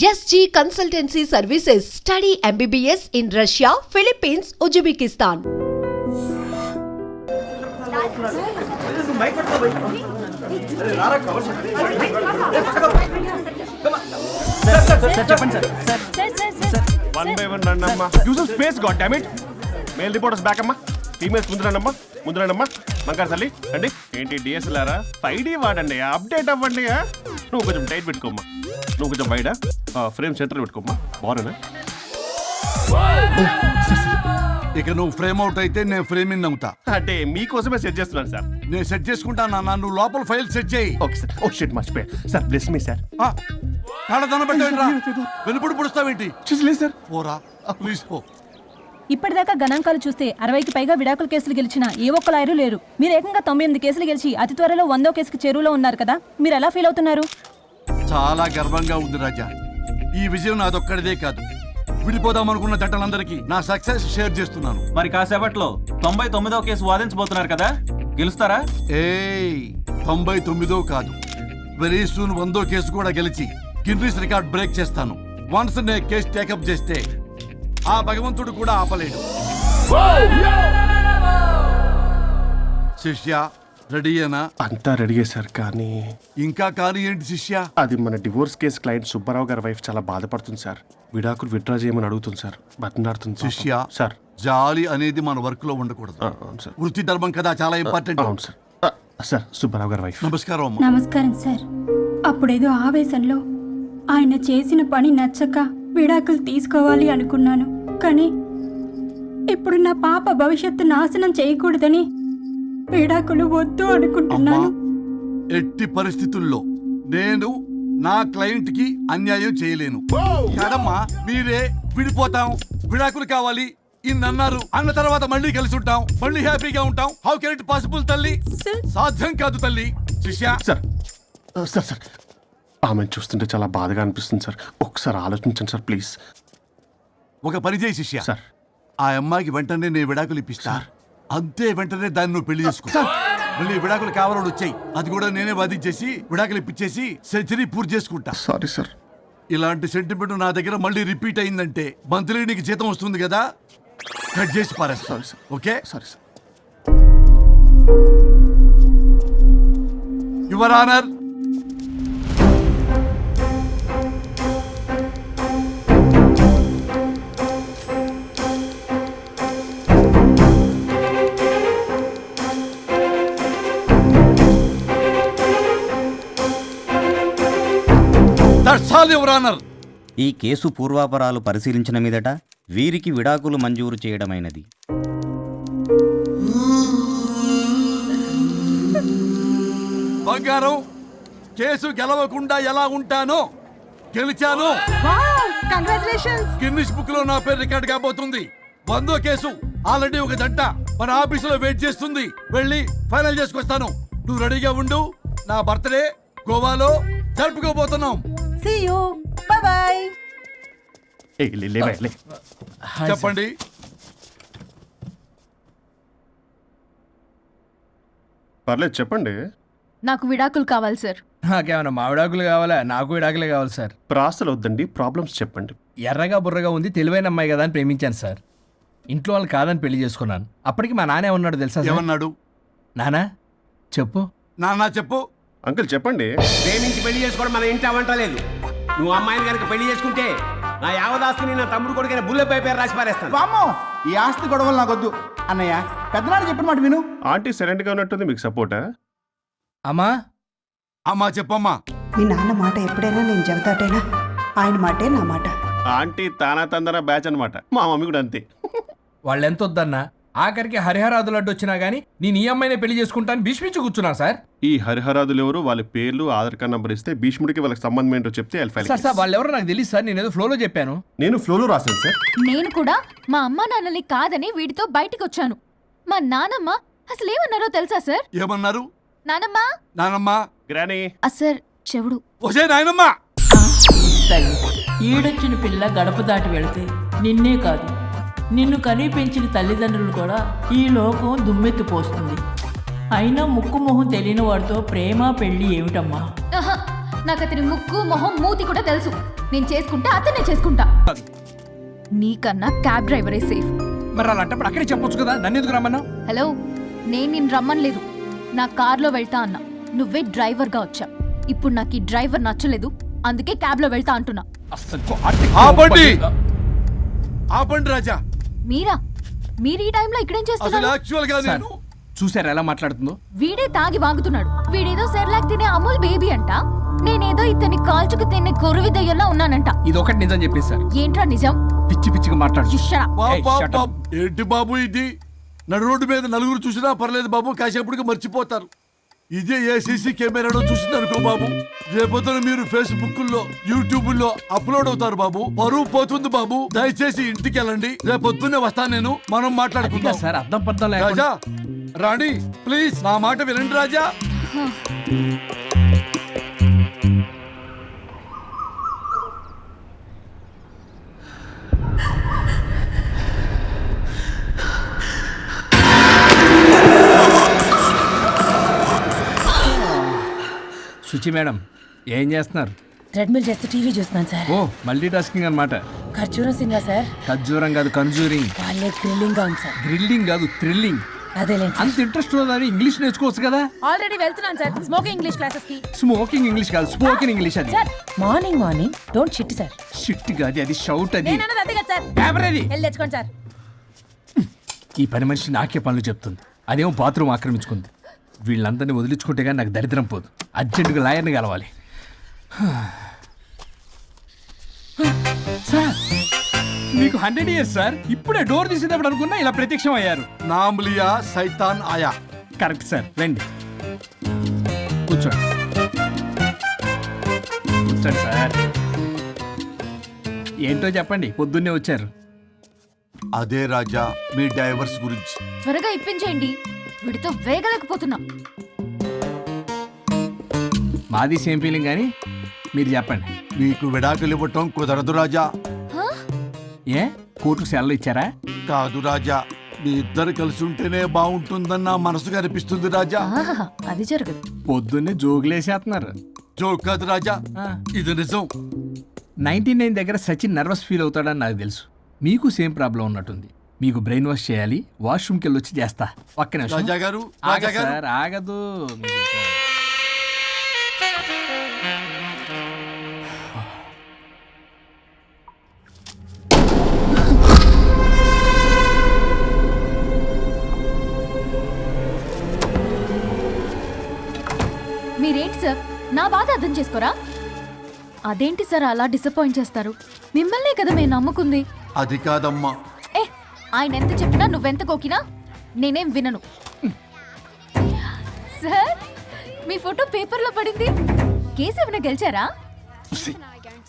SG Consultancy Services. Study MBBS in Russia, Philippines, Uzbekistan. One by one run, use some space, goddammit. Male reporters back, amma. Females ముందు రండమ్మా బంగారు తల్లి అండి ఏంటి డిఎస్ఎల్ఆరా 5D వాడండి update అవ్వండి నువ్వు కొంచెం టైట్ పెట్టుకోమ్మా నువ్వు కొంచెం వైడా ఫ్రేమ్ సెంటర్ పెట్టుకోమ్మా బాగున్నా ఇక నువ్వు ఫ్రేమ్ అవుట్ అయితే నేను ఫ్రేమ్ ఇన్ అవుతా అంటే మీకోసమే సెట్ చేస్తున్నాను సార్ నేను సెట్ చేసుకుంటాను నువ్వు లోపల ఫైల్ సెట్ చేయి ఓకే సార్ ఓ షిట్ మర్చిపోయా సార్ బ్లెస్ మీ సార్ కాళ్ళ వెనుపుడు పుడుస్తావేంటి చూసలేదు సార్ పోరా ప్లీజ్ పో ఇప్పటిదాకా గణాంకాలు చూస్తే 60కి పైగా విడాకుల కేసులు గెలిచిన ఏ ఒక్క లాయరు లేరు. మీరు ఏకంగా 98 కేసులు గెలిచి అతి త్వరలో 100వ కేసుకి చేరువలో ఉన్నారు కదా, మీరు ఎలా ఫీల్ అవుతున్నారు? చాలా గర్వంగా ఉంది రాజా. ఈ విజయం నాదొక్కడిదే కాదు, విడిపోదాం అనుకున్న జంటలందరికీ నా సక్సెస్ షేర్ చేస్తున్నాను. మరి కాసేపట్లో 99వ కేసు వాదించబోతున్నారు కదా, గెలుస్తారా? 99 కాదు, వెరీ సూన్ 100వ కేసు కూడా గెలిచి గిన్నిస్ రికార్డ్ బ్రేక్ చేస్తాను. వన్స్ నే కేసు టేకప్ చేస్తే ఆ భగవంతుడు కూడా ఆపలేడు. శిష్య రెడీయేనా? అంతా రెడీ సార్. కానీ ఇంకా కానీ ఏంటి శిష్య? అది మన డివోర్స్ కేసు క్లయింట్ సుబ్బారావు గారి వైఫ్ చాలా బాధపడుతుంది సార్. విడాకులు విత్డ్రా చేయమని అడుగుతుంది సార్, బతినాడుతుంది. శిష్య సార్ జాలి అనేది మన వర్క్ లో ఉండకూడదు. సార్ వృత్తి ధర్మం కదా, చాలా ఇంపార్టెంట్. అవును సార్. సార్ సుబ్బారావు గారి వైఫ్. నమస్కారం అమ్మా. నమస్కారం సార్. అప్పుడేదో ఆవేశంలో ఆయన చేసిన పని నచ్చక విడాకులు తీసుకోవాలి అనుకున్నాను. కానీ ఇప్పుడు నా పాప భవిష్యత్తు నాశనం చేయకూడదని విడాకులు వద్దు అనుకుంటున్నాను. ఎట్టి పరిస్థితుల్లో నేను నా క్లయింట్ కి అన్యాయం చేయలేను. కాదమ్మా, మీరే విడిపోతాం, విడాకులు కావాలి ఇన్నన్నారు అన్న తర్వాత మళ్ళీ కలిసి ఉంటాం, మళ్ళీ హ్యాపీగా ఉంటాం. హౌ కెన్ ఇట్ పాసిబుల్ తల్లి? సాధ్యం కాదు తల్లి. శిష్య సార్ సార్ సార్ ఆమెను చూస్తుంటే చాలా బాధగా అనిపిస్తుంది సార్. ఒకసారి ఆలోచించండి సార్ ప్లీజ్. ఒక పని చేయి శిష్య, సార్ ఆ అమ్మాయికి వెంటనే నేను విడాకులు ఇప్పిస్తా. అంతే, వెంటనే దాన్ని నువ్వు పెళ్లి చేసుకో. మళ్ళీ విడాకులు కావాలని వచ్చాయి, అది కూడా నేనే వాదించేసి విడాకులు ఇప్పించేసి సెంచరీ పూర్తి చేసుకుంటా. Sorry sir. ఇలాంటి సెంటిమెంట్ నా దగ్గర మళ్ళీ రిపీట్ అయిందంటే మంత్లీ నీకు జీతం వస్తుంది కదా, కట్ చేసి పారేస్తా. Sorry sir. Okay sorry sir. Your honour, ఈ కేసు పూర్వాపరాలు పరిశీలించిన మీదట వీరికి విడాకులు మంజూరు చేయడమైనది. బంగారం, కేసు గెలవకుండా ఎలా ఉంటానో గెలిచాను. గిన్నిస్ బుక్ లో నా పేరు రికార్డ్ కాబోతుంది. 100వ కేసు ఆల్రెడీ ఒక జంట మన ఆఫీసులో వెయిట్ చేస్తుంది, వెళ్ళి ఫైనల్ చేసుకొస్తాను. నువ్వు రెడీగా ఉండు. నా బర్త్డే గోవాలో జరుపుకోబోతున్నాం. See you. Bye bye. చెప్పండి. పర్లేదు చెప్పండి. నాకు విడాకులు కావాలి సార్. నాకేమన్నా మా విడాకులు కావాలా? నాకు విడాకులే కావాలి సార్. ప్రాసలు వద్దండి, ప్రాబ్లమ్స్ చెప్పండి. ఎర్రగా బుర్రగా ఉంది, తెలివైన అమ్మాయి కదా అని ప్రేమించాను సార్. ఇంట్లో వాళ్ళు కాదని పెళ్లి చేసుకున్నాను. అప్పటికి మా నాన్న ఏమన్నాడు తెలుసా? ఏమన్నాడు? నానా చెప్పు. నాన్న చెప్పు. అంకుల్ చెప్పండి. ప్రేమించి పెళ్లి చేసుకోవడం మన ఇంటి అవంటలేదు. నువ్వు అమ్మాయిని కనుక పెళ్లి చేసుకుంటే నా యావదాస్తిని నా తమ్ముడు కొడుకైన బుల్లెపై పేరు రాసి పారేస్తాను. వామ్మో, ఈ ఆస్తి గొడవలు నాకొద్దు. అన్నయ్య, పెద్దనాడు చెప్పిన మాట విను. ఆంటీ సైలెంట్ గా ఉన్నట్టుంది, మీకు సపోర్టా? అమ్మా అమ్మా చెప్పమ్మా. మీ నాన్న మాట ఎప్పుడైనా నేను చెబుతాటేనా? ఆయన మాటే నా మాట. ఆంటీ తానా తందన బ్యాచ్ అనమాట. మా మమ్మీ కూడా అంతే. వాళ్ళు ఎంత వద్దన్నా ఆఖరికి హరిహరాదులు అడ్డు వచ్చినా గానీ నేను ఈ అమ్మాయినే పెళ్లి చేసుకుంటాను భీష్మించి కూర్చున్నా సార్. ఈ హరిహరాదులు ఎవరు, వాళ్ళ పేర్లు ఆధార్ కార్డ్ నంబర్ ఇస్తే భీష్ముడికి వాళ్ళకి సంబంధం ఏంటో చెప్తే సార్ వాళ్ళు ఎవరో నాకు తెలియదు సార్. నేను ఏదో ఫ్లోలో చెప్పాను. నేను ఫ్లోలో రాశాను సార్. నేను కూడా మా అమ్మా నాన్నని కాదని వీడితో బయటికి వచ్చాను. మా నానమ్మ అసలు ఏమన్నారో తెలుసా సార్? ఏమన్నారు? నానమ్మ నానమ్మ గ్రానీ సార్ చెవుడు. ఒసే నాయనమ్మ, ఈడొచ్చిన పిల్ల గడప దాటి వెళితే నిన్నే కాదు, నిన్ను కనీ పెంచిన తల్లిదండ్రులు కూడా ఈ లోకం దుమ్మెత్తిపోస్తుంది. అయినా ముక్కు మొహం తెలియని వాడితో ప్రేమ పెళ్లి ఏమిటమ్మా? నాకు అతని ముక్కు మొహం మూతి కూడా తెలుసు. నేను చేసుకుంటే అతనే చేసుకుంటా. నీకన్నా క్యాబ్ డ్రైవరే సేఫ్. మరి అలాంటప్పుడు అక్కడే చెప్పొచ్చు కదా, నన్ను ఎందుకు రమ్మన్నావు? హలో, నేను నిన్ను రమ్మనలేదు. నా కార్లో వెళ్తా అన్నా, నువ్వే డ్రైవర్గా వచ్చా. ఇప్పుడు నాకు ఈ డ్రైవర్ నచ్చలేదు, అందుకే క్యాబ్లో వెళ్తా అంటున్నా. ఆపండి రాజా. మీరా? మీరు ఈ టైంలో ఇక్కడేం అసలు చేస్తున్నారు? యాక్చువల్ గా సార్, నేను చూసారా ఎలా మాట్లాడుతుందో? వీడే తాగి వాగుతున్నాడు. వీడేదో సెర్లాక్ తినే అమూల్ బేబీ అంట, నేనేదో ఇతన్ని కాల్చుకు తినే కొరువి దయ్యంలా ఉన్నానంట. ఇది ఒకటి నిజం చెప్పేశారు. ఏంట్రా నిజం? పిచ్చి పిచ్చిగా మాట్లాడు. You shut up. బాబ్, ఏంటి బాబు ఇది? నడు రోడ్డు మీద నలుగురు చూసినా పర్లేదు బాబు, కాసేపటికి మర్చిపోతారు. ఇదే ఏ సీసీ కెమెరాలో చూసింది అనుకో బాబు, రేపొద్దున మీరు ఫేస్బుక్ లో యూట్యూబ్ లో అప్లోడ్ అవుతారు బాబు, పరువు పోతుంది బాబు. దయచేసి ఇంటికి వెళ్ళండి, రేపొద్దునే వస్తాను నేను, మనం మాట్లాడుకుందాం. సార్, అర్థం పర్థం లేకుండా. రాజా, రాణి, ప్లీజ్ నా మాట వినండి రాజా. శుచి మేడం, ఏం చేస్తున్నారు? ట్రెడ్మిల్ చేస్తూ టీవీ చూస్తున్నాను సార్. ఓ, మల్టీ టాస్కింగ్ అనమాట. ఖర్జూరం సింగా సార్. ఖర్జూరం కాదు, కన్జూరింగ్. వాళ్ళే థ్రిల్లింగ్ గా ఉంది సార్. గ్రిల్లింగ్ కాదు, థ్రిల్లింగ్. అదేలేండి. అంత ఇంట్రెస్ట్ ఉన్నదని ఇంగ్లీష్ నేర్చుకోవచ్చు కదా. ఆల్రెడీ వెళ్తున్నాను సార్ స్మోకింగ్ ఇంగ్లీష్ క్లాసెస్ కి. స్మోకింగ్ ఇంగ్లీష్ కాదు, స్పోకెన్ ఇంగ్లీష్. అది morning don't shit sir. Shit కాదు, అది షౌట్. అది నేనన్నది అదే కదా సార్. పేపర్ అది. వెళ్ళి తెచ్చుకోండి సార్. ఈ పని మనిషి నాకే పనులు చెప్తుంది, అదేమో బాత్రూమ్ ఆక్రమించుకుంది. వీళ్ళందరినీ వదిలించుకుంటే కానీ నాకు దరిద్రం పోదు. అర్జెంటుగా లాయర్ని కలవాలి. సార్, మీకు 100 years సార్. ఇప్పుడే డోర్ తీసేటప్పుడు అనుకున్నా ఇలా ప్రత్యక్షం అయ్యారు. నామ్లియా సైతాన్ ఆయా. కరెక్ట్ సార్, రండి కూర్చోండి. కూర్చోండి సార్. ఏంటో చెప్పండి, పొద్దున్నే వచ్చారు. అదే రాజా, మీ డైవర్స్ గురించి. త్వరగా ఇప్పించేయండి, వీడితో వేగలేకపోతున్నా. మాది సేమ్ ఫీలింగ్, కానీ మీరు చెప్పండి. మీకు విడాకులు ఇవ్వటం కుదరదు రాజా. ఏ, కోర్టుకు సెలవు ఇచ్చారా? కాదు రాజా, మీ ఇద్దరు కలిసి ఉంటేనే బాగుంటుందని నా మనసుకు అనిపిస్తుంది రాజా. అది జరగదు. పొద్దున్నే జోగులేసేస్తున్నారు. జోక్ కాదు రాజా, ఇది నిజం. 99 దగ్గర సచిన్ నర్వస్ ఫీల్ అవుతాడని నాకు తెలుసు. మీకు సేమ్ ప్రాబ్లం ఉన్నట్టుంది. మీకు బ్రెయిన్ వాష్ చేయాలి, వాష్రూమ్కి వెళ్ళి వచ్చి చేస్తా. ఒక్క నిమిషం. రాజా గారు, ఆగదు రాజా గారు. సార్, ఆగదు. మీరేంటి సార్ నా బాధ అర్థం చేసుకోరా? అదేంటి సార్ అలా డిసప్పాయింట్ చేస్తారు? మిమ్మల్నే కదా మేము నమ్ముకుంది. అది కాదమ్మా. ఏ, ఆయన ఎంత చెప్పినా నువ్వెంత కోకినా నేనేం వినను. సార్, మీ ఫోటో పేపర్లో పడింది. కేసు ఏమైనా గెలిచారా?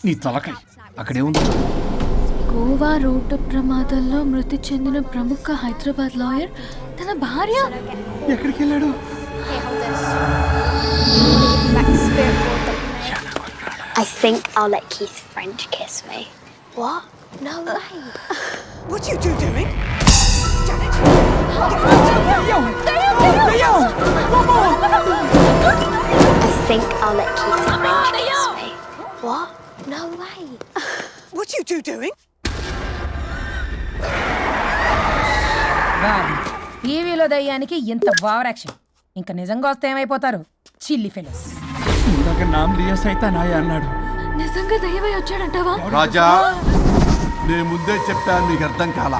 నీ తలకాయ అక్కడేముంది? గోవా రోడ్డు ప్రమాదంలో మృతి చెందిన ప్రముఖ హైదరాబాద్ లాయర్ తన భార్య ఎక్కడికి వెళ్ళాడు? I think I'll let Keith's friend kiss me. What? No way. What are you doing? I think I'll let Keith's friend kiss me. What? No way. What are you doing? టీవీలో దయ్యానికి ఇంత over action. ఇంకా నిజంగా వస్తే ఏమైపోతారు? చిల్లి fellows. ఇందాక నామ్లియా సైతాన్ ఆయా అన్నాడు. నిజంగా దయ్యమై వచ్చాడంటావా? రాజా, నేను ముందే చెప్పాను, మీకు అర్థం కాలా.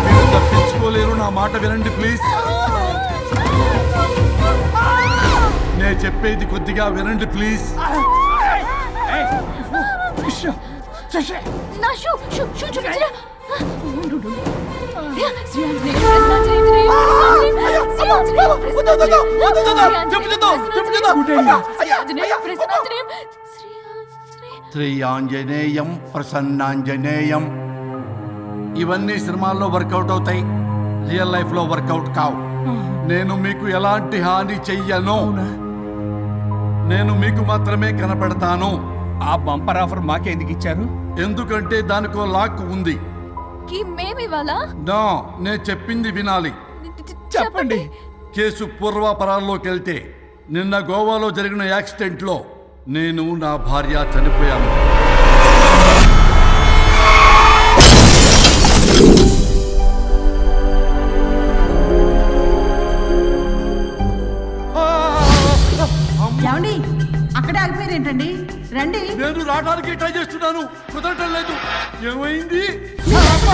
మీరు తప్పించుకోలేరు, నా మాట వినండి ప్లీజ్. నేను చెప్పేది కొద్దిగా వినండి ప్లీజ్. నా షూ షూ షూ చూపించరా? శ్రీ ఆంజనేయం ప్రసన్నాంజనేయం. ఇవన్నీ సినిమాల్లో వర్కౌట్ అవుతాయి, రియల్ లైఫ్ లో వర్కౌట్ కావు. నేను మీకు ఎలాంటి హాని చెయ్యను. నేను మీకు మాత్రమే కనపడతాను. ఆ బంపర్ ఆఫర్ మాకే ఎందుకు ఇచ్చారు? ఎందుకంటే దానికో లాక్ ఉంది. మేమివాలా? నో, నేను చెప్పింది వినాలి. చెప్పండి. కేసు పూర్వాపరాల్లోకి వెళ్తే నిన్న గోవాలో జరిగిన యాక్సిడెంట్లో నేను నా భార్య చనిపోయాను. ఏమండి అక్కడే ఆగిపోయారు ఏంటండి? రండి. నేను రావడానికి ట్రై చేస్తున్నాను, కుదరటం లేదు. ఏమైంది?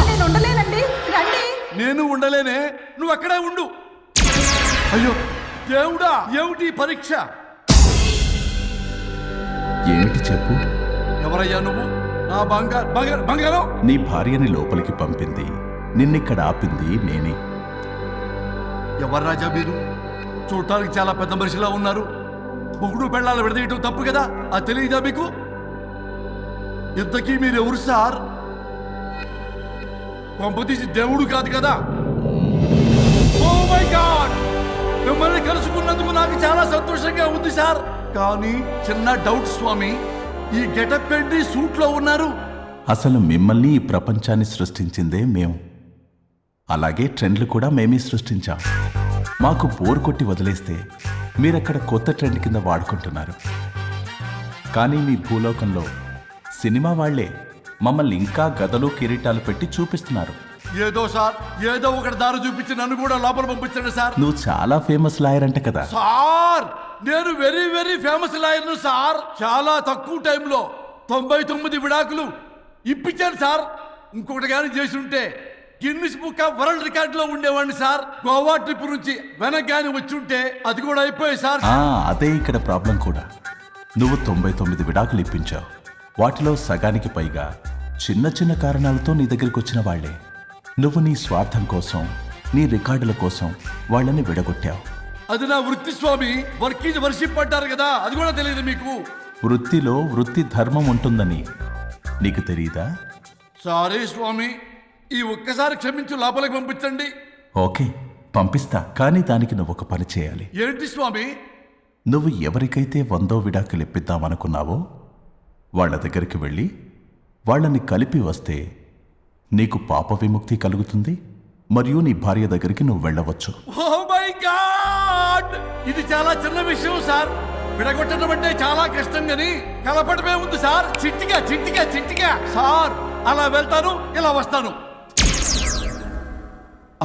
నేను ఉండలేనండి, రండి. నేను ఉండలేనే, నువ్వు అక్కడే ఉండు. అయ్యో దేవుడా, ఏమిటి పరీక్ష? ఏమిటి చెప్పు? ఎవరయ్యా నువ్వు? నా బంగారం. నీ భార్యని లోపలికి పంపింది, నిన్నిక్కడ ఆపింది నేనే. ఎవరు రాజా మీరు? చూడటానికి చాలా పెద్ద మనిషిలా ఉన్నారు. మొగుడు పెళ్ళాలు విడదీయటం తప్పు కదా, అది తెలియదా మీకు? ఇంతకీ మీరు ఎవరు సార్? కొంపతీసి దేవుడు కాదు కదా? ఓ మై గాడ్, మిమ్మల్ని కలుసుకున్నందుకు నాకు చాలా సంతోషంగా ఉంది సార్. కానీ చిన్న డౌట్ స్వామి, ఈ గెటప్ ఏంటి సూట్ లో ఉన్నారు? అసలు మిమ్మల్ని ఈ ప్రపంచాన్ని సృష్టించిందే మేము. అలాగే ట్రెండ్లు కూడా మేమే సృష్టించాం. మాకు బోర్ కొట్టి వదిలేస్తే మీరక్కడ కొత్త ట్రెండ్ కింద వాడుకుంటున్నారు. కానీ మీ భూలోకంలో సినిమా వాళ్లే మమ్మల్ని ఇంకా గదలు కిరీటాలు పెట్టి చూపిస్తున్నారు. ఏదో సార్, ఏదో ఒకటి దారి చూపించి నన్ను కూడా లోపల పంపించండి సార్. నువ్వు చాలా ఫేమస్ లాయర్ అంట కదా? సార్ నేను వెరీ వెరీ ఫేమస్ లాయర్ను సార్. చాలా తక్కువ టైంలో 99 విడాకులు ఇప్పించాను సార్. ఇంకొకటి కానీ చేసి ఉంటే Guinness book of world record లో ఉండేవాడిని సార్. గోవా ట్రిప్ నుంచి వెనక్ గాని వచ్చి ఉంటే అది కూడా అయిపోయాయి సార్. అదే ఇక్కడ ప్రాబ్లం కూడా. నువ్వు 99 విడాకులు ఇప్పించావు. వాటిలో సగానికి పైగా చిన్న చిన్న కారణాలతో నీ దగ్గరికి వచ్చిన వాళ్లే. నువ్వు నీ స్వార్థం కోసం, నీ రికార్డుల కోసం వాళ్ళని విడగొట్టావు. అది నా వృత్తి స్వామి. వర్క్ ఈజ్ వర్షిప్ అంటారు కదా, అది కూడా తెలియదు మీకు? వృత్తిలో వృత్తి ధర్మం ఉంటుందని నీకు తెలియదా? సారీ స్వామి, ఈ ఒక్కసారి క్షమించు, లోపలికి పంపించండి. ఓకే, పంపిస్తా. కానీ దానికి నువ్వు ఒక పని చేయాలి. ఏంటి స్వామి? నువ్వు ఎవరికైతే 100వ విడాకులు ఇప్పిద్దామనుకున్నావో వాళ్ళ దగ్గరికి వెళ్ళి వాళ్ళని కలిపి వస్తే నీకు పాప విముక్తి కలుగుతుంది. మరియు నీ భార్య దగ్గరికి నువ్వు వెళ్ళవచ్చు. ఓ మై గాడ్, ఇది చాలా చిన్న విషయం సార్. విడగొట్టడం అంటే చాలా కష్టం గని కలపడమే ఉంది సార్. చిట్టిగా చిట్టిగా చిట్టిగా సార్. అలా వెళ్తాను, ఇలా వస్తాను,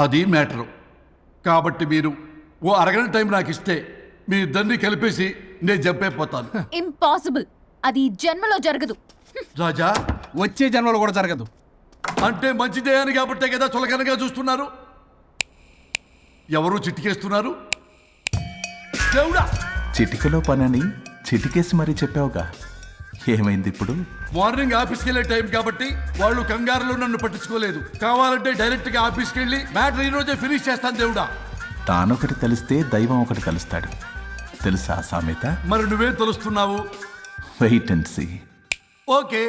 అది మ్యాటరు. కాబట్టి మీరు ఓ అరగంట టైం నాకు ఇస్తే మీ ఇద్దరిని కలిపేసి నేను చంపైపోతాను. ఇంపాసిబుల్, అది జన్మలో జరగదు. రాజా, వచ్చే జన్మలో కూడా జరగదు. అంటే మంచిదే అని కాబట్టే కదా చులకనగా చూస్తున్నారు. ఎవరు చిటికేస్తున్నారు? దేవుడా, చిటికలో పనని చిటికేసి మరీ చెప్పావుగా, ఏమైంది ఇప్పుడు? మార్నింగ్ ఆఫీస్కి వెళ్ళే టైం కాబట్టి వాళ్ళు కంగారులో నన్ను పట్టించుకోలేదు. కావాలంటే డైరెక్ట్ గా ఆఫీస్కి వెళ్ళి మ్యాటర్ ఈ రోజే ఫినిష్ చేస్తాను. దేవుడా, తానొకటి తెలిస్తే దైవం ఒకటి కలుస్తాడు, తెలుసా సామెత? మరి నువ్వేం తెలుస్తున్నావు? Wait and see. ఓకే.